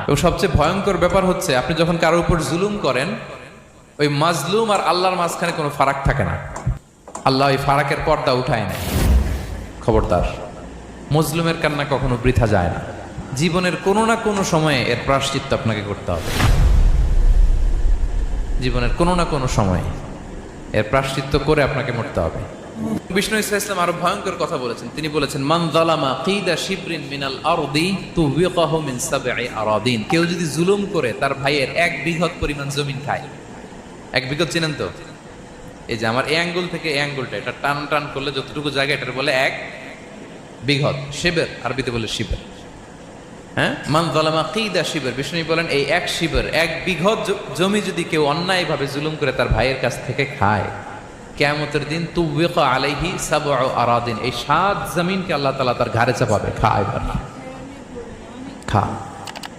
এবং সবচেয়ে ভয়ঙ্কর ব্যাপার হচ্ছে আপনি যখন কারোর উপর জুলুম করেন, ওই মাজলুম আর আল্লাহর মাঝখানে কোনো ফারাক থাকে না। আল্লাহ ওই ফারাকের পর্দা উঠায় নেয়। খবরদার, মজলুমের কান্না কখনো বৃথা যায় না। জীবনের কোনো না কোনো সময়ে এর প্রায়শ্চিত্ত আপনাকে করতে হবে। জীবনের কোনো না কোনো সময়ে এর প্রায়শ্চিত্ত করে আপনাকে মরতে হবে। বিষ্ণু ইসলাম আরো ভয়ঙ্কর কথা বলেছেন। তিনি বলেছেন, মান যালামা কিদা শিবরিন মিনাল আরদি তুবিকাহু মিন সাবঈ আরাদিন। কেউ যদি জুলুম করে তার ভাইয়ের 1 বিঘত পরিমাণ জমিন খায়। 1 বিঘত চিনেন তো? এই যে আমার এই আঙ্গুল থেকে এই আঙ্গুলটা, এটা টান টান করলে যতটুকু জায়গা, এটার বলে 1 বিঘত। শিবের আরবিতে বলে শিবের। হ্যাঁ, মান যালামা কিদা শিবর। বিষ্ণু বলেন এই 1 শিবর, 1 বিঘত জমি যদি কেউ অন্যায়ভাবে জুলুম করে তার ভাইয়ের কাছ থেকে খায়, কিয়ামতের দিন তুবিকা আলাইহি সাবউ আরাদিন, এই 7 জমিনকে আল্লাহ তাআলা তার ঘাড়ে চাপাবে। খা এবার, খা।